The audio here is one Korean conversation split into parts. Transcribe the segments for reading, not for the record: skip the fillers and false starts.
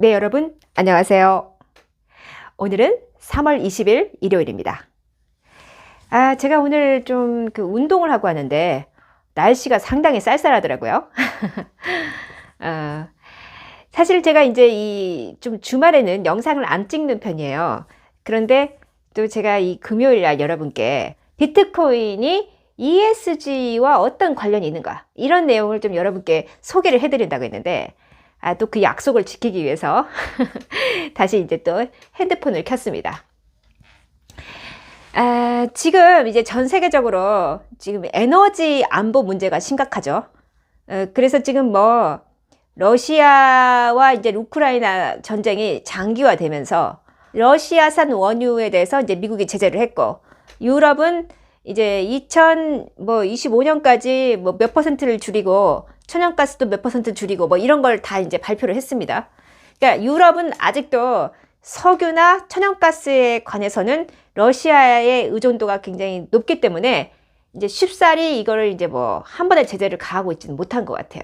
네, 여러분 안녕하세요. 오늘은 3월 20일 일요일입니다. 제가 오늘 좀 운동을 하고 왔는데 날씨가 상당히 쌀쌀하더라고요. 사실 제가 이제 좀 주말에는 영상을 안 찍는 편이에요. 그런데 또 제가 이 금요일 날 여러분께 비트코인이 ESG와 어떤 관련이 있는가, 이런 내용을 좀 여러분께 소개를 해드린다고 했는데, 또 그 약속을 지키기 위해서 다시 이제 또 핸드폰을 켰습니다. 지금 이제 전 세계적으로 지금 에너지 안보 문제가 심각하죠. 그래서 지금 뭐 러시아와 이제 우크라이나 전쟁이 장기화되면서 러시아산 원유에 대해서 이제 미국이 제재를 했고, 유럽은 이제 2025년까지 뭐 몇 퍼센트를 줄이고 천연가스도 몇 퍼센트 줄이고 뭐 이런 걸 다 이제 발표를 했습니다. 그러니까 유럽은 아직도 석유나 천연가스에 관해서는 러시아의 의존도가 굉장히 높기 때문에 이제 쉽사리 이거를 이제 뭐 한 번에 제재를 가하고 있지는 못한 것 같아요.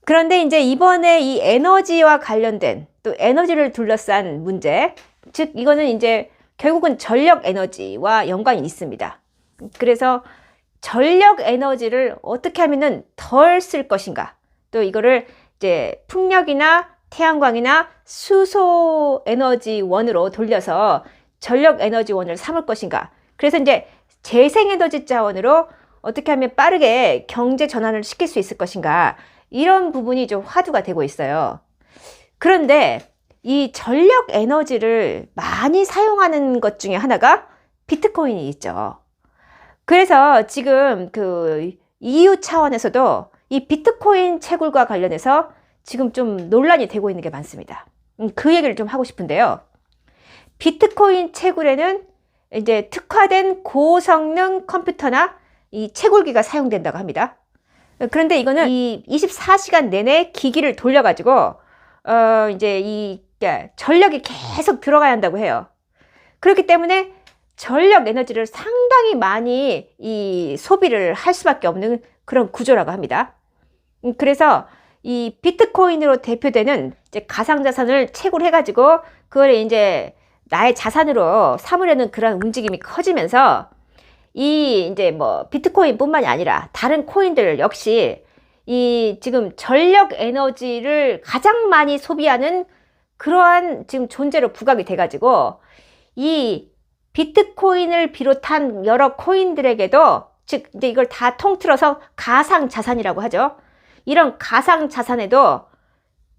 그런데 이제 이번에 이 에너지와 관련된, 또 에너지를 둘러싼 문제, 즉 이거는 이제 결국은 전력 에너지와 연관이 있습니다. 그래서 전력 에너지를 어떻게 하면은 덜 쓸 것인가, 또 이거를 이제 풍력이나 태양광이나 수소 에너지원으로 돌려서 전력 에너지원을 삼을 것인가, 그래서 이제 재생에너지 자원으로 어떻게 하면 빠르게 경제 전환을 시킬 수 있을 것인가, 이런 부분이 좀 화두가 되고 있어요. 그런데 이 전력 에너지를 많이 사용하는 것 중에 하나가 비트코인이 있죠. 그래서 지금 EU 차원에서도 이 비트코인 채굴과 관련해서 지금 좀 논란이 되고 있는 게 많습니다. 그 얘기를 좀 하고 싶은데요. 비트코인 채굴에는 이제 특화된 고성능 컴퓨터나 이 채굴기가 사용된다고 합니다. 그런데 이거는 이 24시간 내내 기기를 돌려가지고 이제 전력이 계속 들어가야 한다고 해요. 그렇기 때문에 전력 에너지를 상당히 많이 이 소비를 할 수밖에 없는 그런 구조라고 합니다. 그래서 이 비트코인으로 대표되는 이제 가상자산을 채굴해가지고 그걸 이제 나의 자산으로 삼으려는 그런 움직임이 커지면서 이 이제 뭐 비트코인뿐만이 아니라 다른 코인들 역시 이 지금 전력 에너지를 가장 많이 소비하는 그러한 지금 존재로 부각이 돼가지고 이 비트코인을 비롯한 여러 코인들에게도, 즉 이제 이걸 다 통틀어서 가상 자산이라고 하죠. 이런 가상 자산에도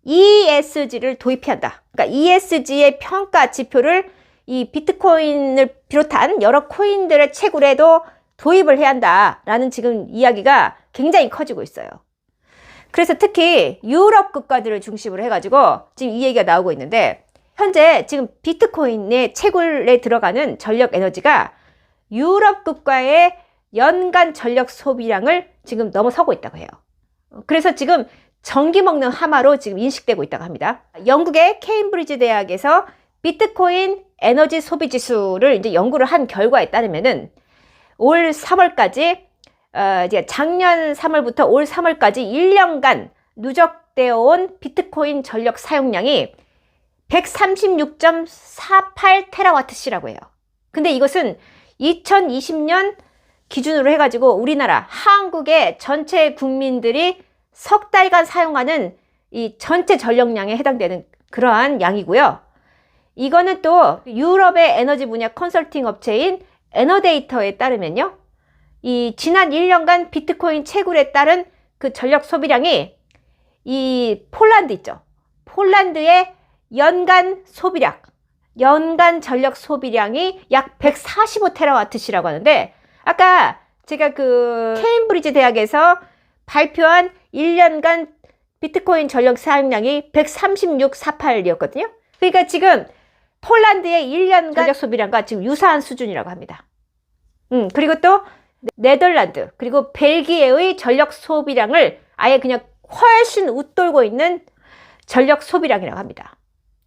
ESG를 도입해야 한다. 그러니까 ESG의 평가 지표를 이 비트코인을 비롯한 여러 코인들의 채굴에도 도입을 해야 한다라는 지금 이야기가 굉장히 커지고 있어요. 그래서 특히 유럽 국가들을 중심으로 해가지고 지금 이 얘기가 나오고 있는데, 현재 지금 비트코인의 채굴에 들어가는 전력 에너지가 유럽 국가의 연간 전력 소비량을 지금 넘어서고 있다고 해요. 그래서 지금 전기 먹는 하마로 지금 인식되고 있다고 합니다. 영국의 케임브리지 대학에서 비트코인 에너지 소비 지수를 이제 연구를 한 결과에 따르면은 올 3월까지 이제 작년 3월부터 올 3월까지 1년간 누적되어 온 비트코인 전력 사용량이 136.48 테라와트시라고 해요. 근데 이것은 2020년 기준으로 해가지고 우리나라 한국의 전체 국민들이 석 달간 사용하는 이 전체 전력량에 해당되는 그러한 양이고요. 이거는 또 유럽의 에너지 분야 컨설팅 업체인 에너데이터에 따르면요, 이 지난 1년간 비트코인 채굴에 따른 그 전력 소비량이 이 폴란드 있죠. 폴란드의 연간 소비량, 연간 전력 소비량이 약 145 테라와트시라고 하는데, 아까 제가 케임브리지 대학에서 발표한 1년간 비트코인 전력 사용량이 136.48이었거든요. 그러니까 지금 폴란드의 1년간 전력 소비량과 지금 유사한 수준이라고 합니다. 그리고 또 네덜란드, 그리고 벨기에의 전력 소비량을 아예 그냥 훨씬 웃돌고 있는 전력 소비량이라고 합니다.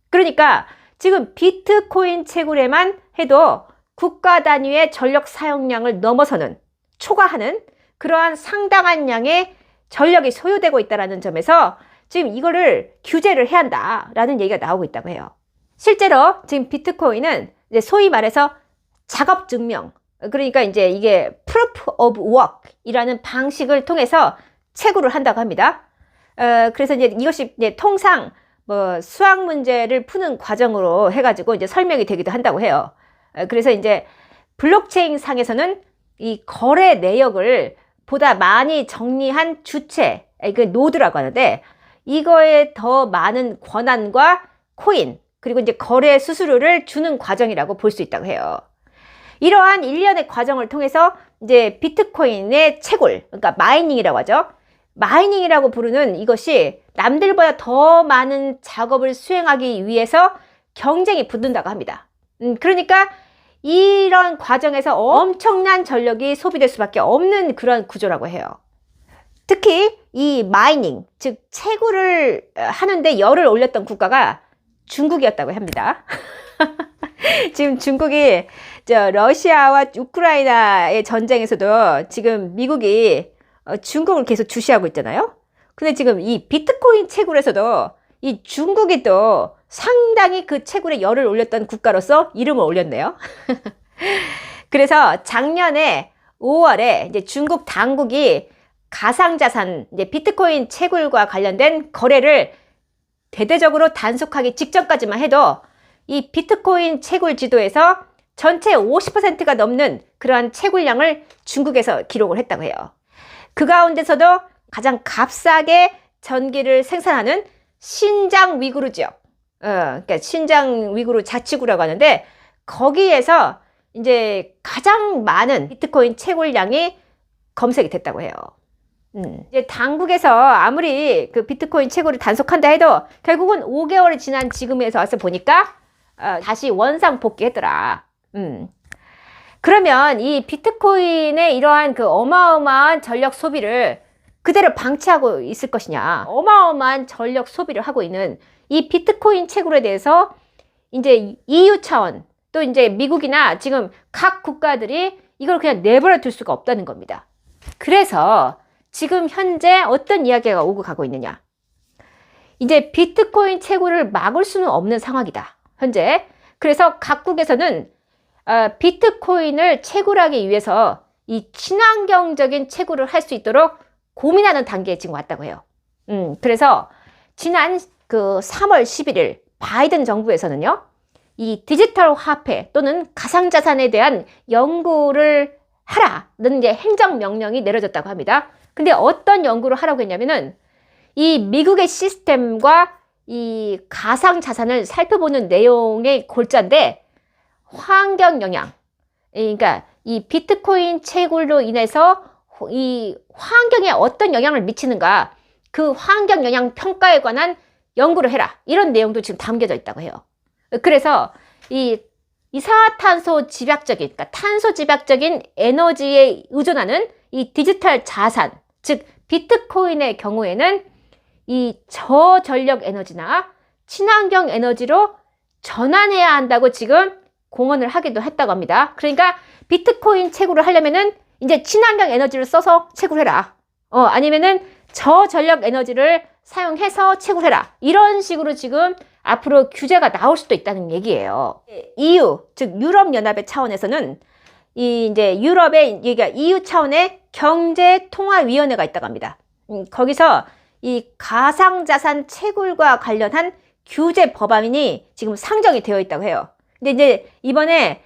그러니까 지금 비트코인 채굴에만 해도 국가 단위의 전력 사용량을 넘어서는, 초과하는 그러한 상당한 양의 전력이 소요되고 있다는 점에서 지금 이거를 규제를 해야 한다라는 얘기가 나오고 있다고 해요. 실제로 지금 비트코인은 이제 소위 말해서 작업 증명, 그러니까 이제 이게 proof of work 이라는 방식을 통해서 채굴을 한다고 합니다. 그래서 이제 이것이 이제 통상 뭐 수학 문제를 푸는 과정으로 해가지고 이제 설명이 되기도 한다고 해요. 그래서 이제 블록체인 상에서는 이 거래 내역을 보다 많이 정리한 주체, 그 노드라고 하는데, 이거에 더 많은 권한과 코인, 그리고 이제 거래 수수료를 주는 과정이라고 볼 수 있다고 해요. 이러한 일련의 과정을 통해서 이제 비트코인의 채굴, 그러니까 마이닝이라고 하죠. 마이닝이라고 부르는 이것이 남들보다 더 많은 작업을 수행하기 위해서 경쟁이 붙는다고 합니다. 그러니까 이런 과정에서 엄청난 전력이 소비될 수밖에 없는 그런 구조라고 해요. 특히 이 마이닝, 즉 채굴을 하는데 열을 올렸던 국가가 중국이었다고 합니다. 지금 중국이 러시아와 우크라이나의 전쟁에서도 지금 미국이 중국을 계속 주시하고 있잖아요. 근데 지금 이 비트코인 채굴에서도 이 중국이 또 상당히 그 채굴에 열을 올렸던 국가로서 이름을 올렸네요. 그래서 작년에 5월에 이제 중국 당국이 가상자산, 이제 비트코인 채굴과 관련된 거래를 대대적으로 단속하기 직전까지만 해도 이 비트코인 채굴 지도에서 전체 50%가 넘는 그러한 채굴량을 중국에서 기록을 했다고 해요. 그 가운데서도 가장 값싸게 전기를 생산하는 신장 위구르 지역, 그러니까 신장 위구르 자치구라고 하는데, 거기에서 이제 가장 많은 비트코인 채굴량이 검색이 됐다고 해요. 이제 당국에서 아무리 그 비트코인 채굴을 단속한다 해도 결국은 5개월이 지난 지금에서 와서 보니까 다시 원상 복귀했더라. 그러면 이 비트코인의 이러한 그 어마어마한 전력 소비를 그대로 방치하고 있을 것이냐. 어마어마한 전력 소비를 하고 있는 이 비트코인 채굴에 대해서 이제 EU 차원, 또 이제 미국이나 지금 각 국가들이 이걸 그냥 내버려 둘 수가 없다는 겁니다. 그래서 지금 현재 어떤 이야기가 오고 가고 있느냐. 이제 비트코인 채굴을 막을 수는 없는 상황이다, 현재. 그래서 각국에서는 비트코인을 채굴하기 위해서 이 친환경적인 채굴을 할 수 있도록 고민하는 단계에 지금 왔다고 해요. 그래서 지난 그 3월 11일 바이든 정부에서는요, 이 디지털 화폐 또는 가상자산에 대한 연구를 하라는 이제 행정명령이 내려졌다고 합니다. 근데 어떤 연구를 하라고 했냐면은 이 미국의 시스템과 이 가상자산을 살펴보는 내용의 골자인데, 환경 영향, 그러니까 이 비트코인 채굴로 인해서 이 환경에 어떤 영향을 미치는가, 그 환경 영향 평가에 관한 연구를 해라, 이런 내용도 지금 담겨져 있다고 해요. 그래서 이 이산화탄소 집약적인, 그러니까 탄소 집약적인 에너지에 의존하는 이 디지털 자산, 즉 비트코인의 경우에는 이 저전력 에너지나 친환경 에너지로 전환해야 한다고 지금 공언을 하기도 했다고 합니다. 그러니까 비트코인 채굴을 하려면은 이제 친환경 에너지를 써서 채굴해라. 아니면은 저전력 에너지를 사용해서 채굴해라. 이런 식으로 지금 앞으로 규제가 나올 수도 있다는 얘기예요. EU, 즉 유럽연합의 차원에서는 이제 유럽의, 그러니까 EU 차원의 경제통화위원회가 있다고 합니다. 거기서 이 가상자산 채굴과 관련한 규제 법안이 지금 상정이 되어 있다고 해요. 근데 이제 이번에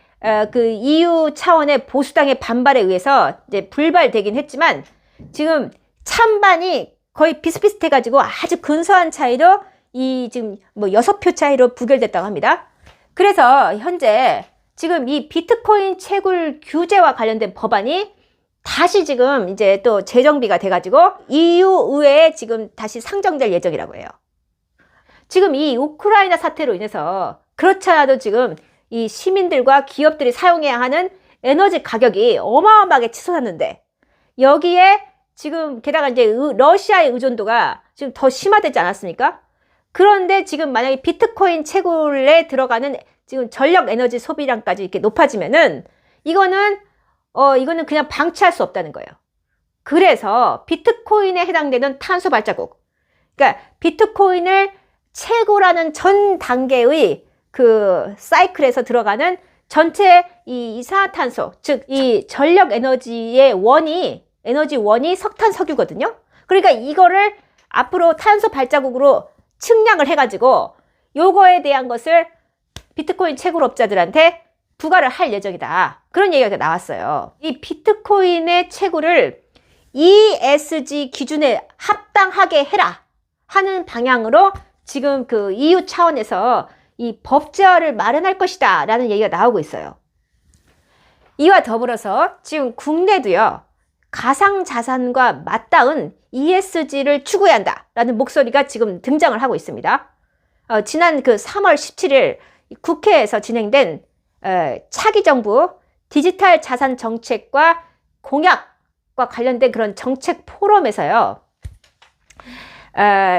그 EU 차원의 보수당의 반발에 의해서 이제 불발되긴 했지만, 지금 찬반이 거의 비슷비슷해가지고 아주 근소한 차이로 지금 뭐 6표 차이로 부결됐다고 합니다. 그래서 현재 지금 이 비트코인 채굴 규제와 관련된 법안이 다시 지금 이제 또 재정비가 돼가지고 EU 의회에 지금 다시 상정될 예정이라고 해요. 지금 이 우크라이나 사태로 인해서 그렇지 않아도 지금 이 시민들과 기업들이 사용해야 하는 에너지 가격이 어마어마하게 치솟았는데, 여기에 지금 게다가 이제 러시아의 의존도가 지금 더 심화되지 않았습니까? 그런데 지금 만약에 비트코인 채굴에 들어가는 지금 전력 에너지 소비량까지 이렇게 높아지면은 이거는 그냥 방치할 수 없다는 거예요. 그래서 비트코인에 해당되는 탄소 발자국, 그러니까 비트코인을 채굴하는 전 단계의 그 사이클에서 들어가는 전체 이 이산화탄소, 즉 이 전력 에너지의 에너지 원이 석탄, 석유거든요. 그러니까 이거를 앞으로 탄소 발자국으로 측량을 해가지고 요거에 대한 것을 비트코인 채굴업자들한테 부과를 할 예정이다. 그런 얘기가 나왔어요. 이 비트코인의 채굴을 ESG 기준에 합당하게 해라 하는 방향으로 지금 그 EU 차원에서 이 법제화를 마련할 것이다 라는 얘기가 나오고 있어요. 이와 더불어서 지금 국내도요, 가상자산과 맞닿은 ESG를 추구해야 한다 라는 목소리가 지금 등장을 하고 있습니다. 지난 그 3월 17일 국회에서 진행된 차기 정부 디지털 자산 정책과 공약과 관련된 그런 정책 포럼에서요,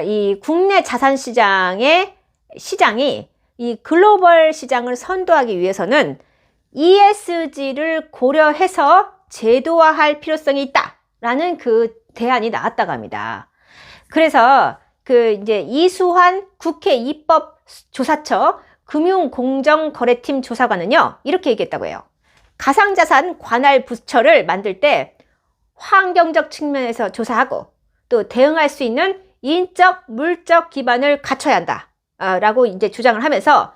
이 국내 자산 시장이 이 글로벌 시장을 선도하기 위해서는 ESG를 고려해서 제도화할 필요성이 있다라는 그 대안이 나왔다고 합니다. 그래서 그 이제 이수환 국회 입법조사처 금융공정거래팀 조사관은요, 이렇게 얘기했다고 해요. 가상자산 관할 부처를 만들 때 환경적 측면에서 조사하고 또 대응할 수 있는 인적, 물적 기반을 갖춰야 한다. 라고 이제 주장을 하면서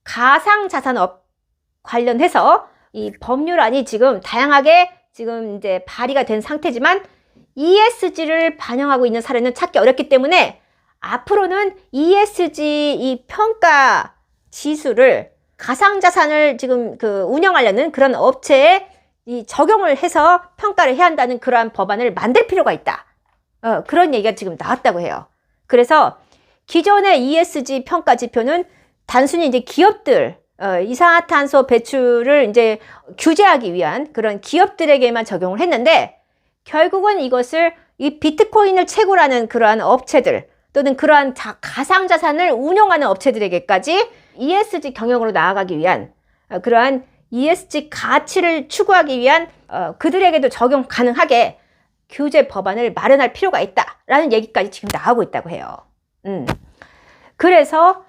가상자산업 관련해서 이 법률안이 지금 다양하게 지금 이제 발의가 된 상태지만 ESG를 반영하고 있는 사례는 찾기 어렵기 때문에 앞으로는 ESG 이 평가 지수를 가상자산을 지금 그 운영하려는 그런 업체에 이 적용을 해서 평가를 해야 한다는 그러한 법안을 만들 필요가 있다. 그런 얘기가 지금 나왔다고 해요. 그래서 기존의 ESG 평가 지표는 단순히 이제 기업들, 이산화탄소 배출을 이제 규제하기 위한 그런 기업들에게만 적용을 했는데 결국은 이것을 이 비트코인을 채굴하는 그러한 업체들 또는 그러한 가상자산을 운영하는 업체들에게까지 ESG 경영으로 나아가기 위한 그러한 ESG 가치를 추구하기 위한 그들에게도 적용 가능하게 규제 법안을 마련할 필요가 있다라는 얘기까지 지금 나오고 있다고 해요. 그래서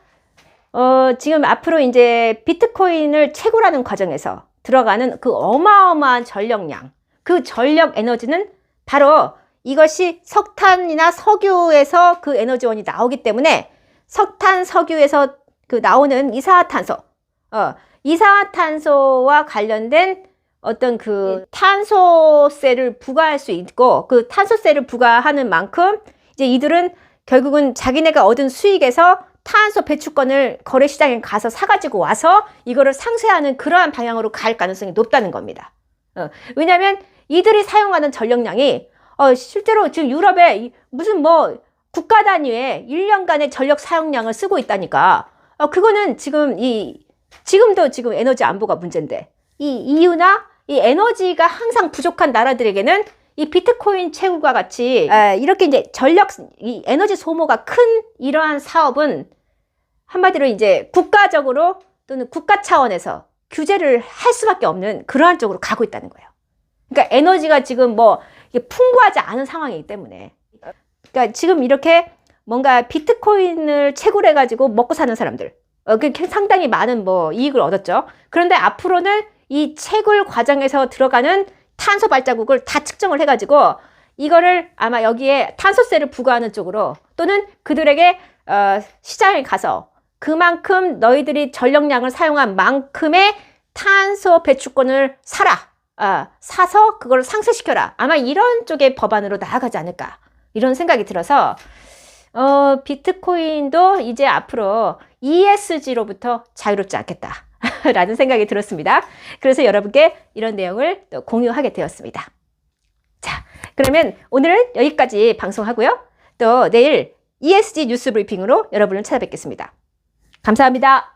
지금 앞으로 이제 비트코인을 채굴하는 과정에서 들어가는 그 어마어마한 전력량, 그 전력 에너지는 바로 이것이 석탄이나 석유에서 그 에너지원이 나오기 때문에 석탄, 석유에서 그 나오는 이산화탄소, 이산화탄소와 관련된 어떤 그 탄소세를 부과할 수 있고 그 탄소세를 부과하는 만큼 이제 이들은 결국은 자기네가 얻은 수익에서 탄소 배출권을 거래시장에 가서 사가지고 와서 이거를 상쇄하는 그러한 방향으로 갈 가능성이 높다는 겁니다. 왜냐하면 이들이 사용하는 전력량이 실제로 지금 유럽에 무슨 뭐 국가 단위의 1년간의 전력 사용량을 쓰고 있다니까. 그거는 지금도 지금 에너지 안보가 문제인데 이 EU나 이 에너지가 항상 부족한 나라들에게는 이 비트코인 채굴과 같이 이렇게 이제 이 에너지 소모가 큰 이러한 사업은 한마디로 이제 국가적으로 또는 국가 차원에서 규제를 할 수밖에 없는 그러한 쪽으로 가고 있다는 거예요. 그러니까 에너지가 지금 뭐 이게 풍부하지 않은 상황이기 때문에 그러니까 지금 이렇게 뭔가 비트코인을 채굴해 가지고 먹고 사는 사람들 상당히 많은 뭐 이익을 얻었죠. 그런데 앞으로는 이 채굴 과정에서 들어가는 탄소 발자국을 다 측정을 해가지고 이거를 아마 여기에 탄소세를 부과하는 쪽으로 또는 그들에게 시장에 가서 그만큼 너희들이 전력량을 사용한 만큼의 탄소 배출권을 사서 그걸 상쇄시켜라. 아마 이런 쪽의 법안으로 나아가지 않을까 이런 생각이 들어서 비트코인도 이제 앞으로 ESG로부터 자유롭지 않겠다 라는 생각이 들었습니다. 그래서 여러분께 이런 내용을 또 공유하게 되었습니다. 자, 그러면 오늘은 여기까지 방송하고요. 또 내일 ESG 뉴스 브리핑으로 여러분을 찾아뵙겠습니다. 감사합니다.